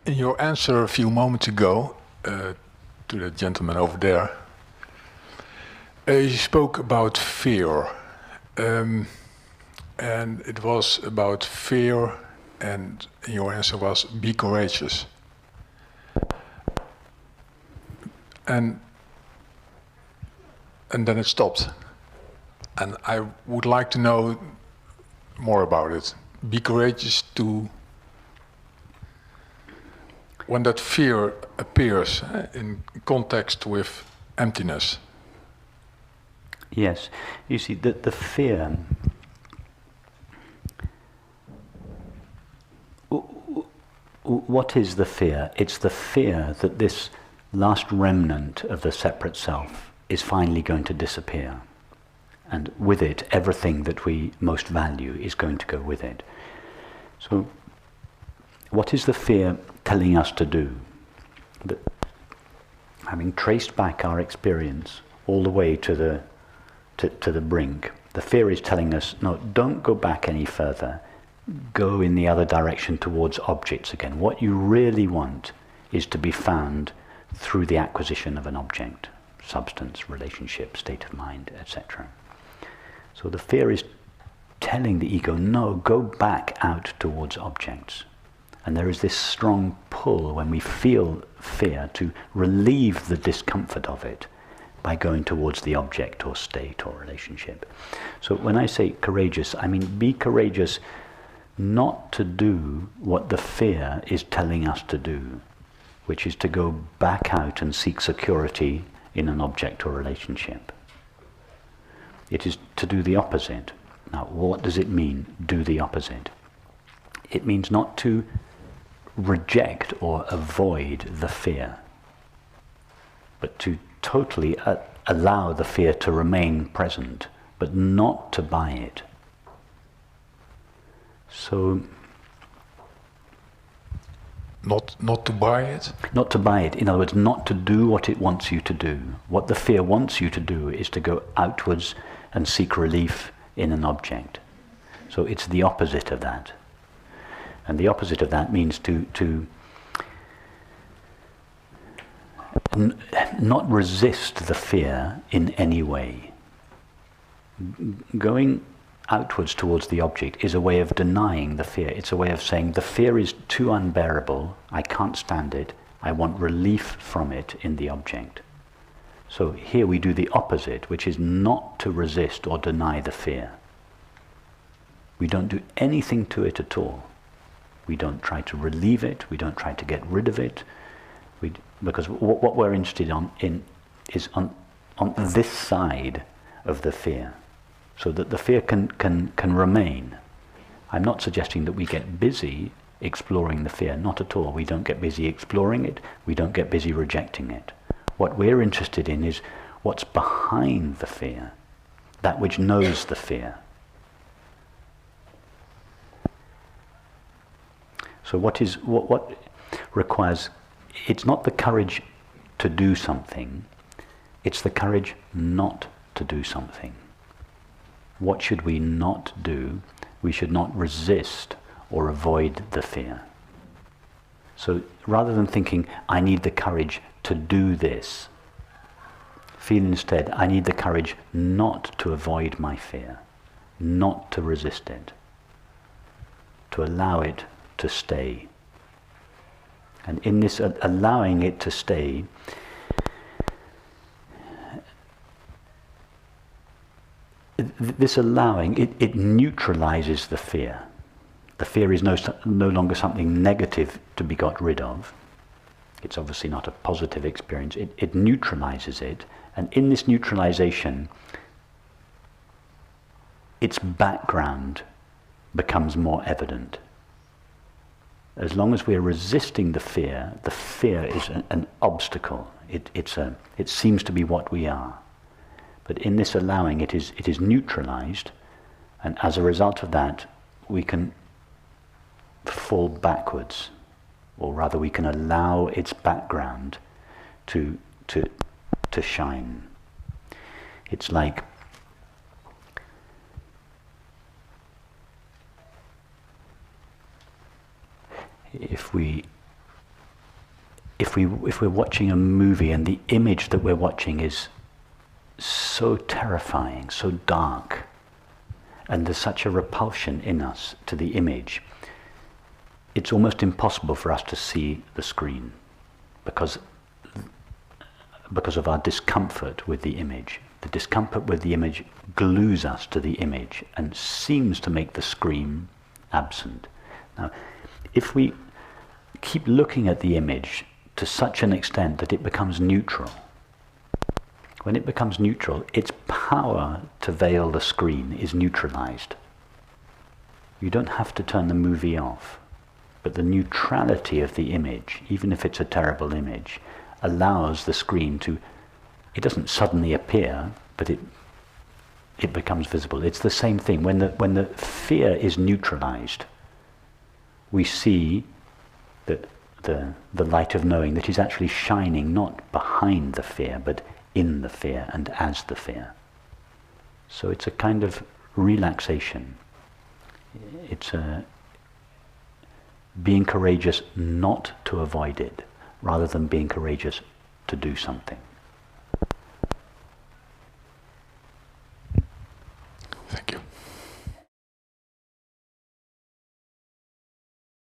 In your answer a few moments ago to the gentleman over there, you spoke about fear. And it was about fear, and your answer was be courageous. And then it stopped. And I would like to know more about it. Be courageous to... When that fear appears in context with emptiness. Yes. You see, the fear... What is the fear? It's the fear that this last remnant of the separate self is finally going to disappear. And with it, everything that we most value is going to go with it. So, what is the fear telling us to do? That, having traced back our experience all the way to the brink, the fear is telling us, no, don't go back any further. Go in the other direction towards objects again. What you really want is to be found through the acquisition of an object, substance, relationship, state of mind, etc. So the fear is telling the ego, no, go back out towards objects. And there is this strong pull when we feel fear to relieve the discomfort of it by going towards the object or state or relationship. So when I say courageous, I mean be courageous not to do what the fear is telling us to do, which is to go back out and seek security in an object or relationship. It is to do the opposite. Now, what does it mean, do the opposite? It means not to reject or avoid the fear, but to totally allow the fear to remain present, but not to buy it. So, not to buy it? Not to buy it. In other words, not to do what it wants you to do. What the fear wants you to do is to go outwards and seek relief in an object. So it's the opposite of that. And the opposite of that means to not resist the fear in any way. Going outwards towards the object is a way of denying the fear. It's a way of saying the fear is too unbearable, I can't stand it, I want relief from it in the object. So here we do the opposite, which is not to resist or deny the fear. We don't do anything to it at all. We don't try to relieve it, we don't try to get rid of it, because what we're interested is on this side of the fear, so that the fear can remain. I'm not suggesting that we get busy exploring the fear, not at all. We don't get busy exploring it, we don't get busy rejecting it. What we're interested in is what's behind the fear, that which knows the fear. So what requires, it's not the courage to do something, it's the courage not to do something. What should we not do? We should not resist or avoid the fear. So rather than thinking, I need the courage to do this, feel instead, I need the courage not to avoid my fear, not to resist it, to allow it to stay. And in this allowing it to stay, this allowing, it neutralizes the fear. The fear is no longer something negative to be got rid of. It's obviously not a positive experience. It neutralizes it. And in this neutralization, its background becomes more evident. As long as we're resisting the fear is an obstacle. It seems to be what we are. But in this allowing, it is neutralized, and as a result of that, we can fall backwards, or rather, we can allow its background to shine. It's like if we if we're watching a movie and the image that we're watching is so terrifying, so dark, and there's such a repulsion in us to the image, it's almost impossible for us to see the screen because of our discomfort with the image. The discomfort with the image glues us to the image and seems to make the screen absent. Now, if we keep looking at the image to such an extent that it becomes neutral, when it becomes neutral, its power to veil the screen is neutralized. You don't have to turn the movie off, but the neutrality of the image, even if it's a terrible image, allows the screen to, it doesn't suddenly appear, but it becomes visible. It's the same thing. When the fear is neutralized, we see that the light of knowing that is actually shining not behind the fear, but in the fear and as the fear. So it's a kind of relaxation. It's being courageous not to avoid it, rather than being courageous to do something.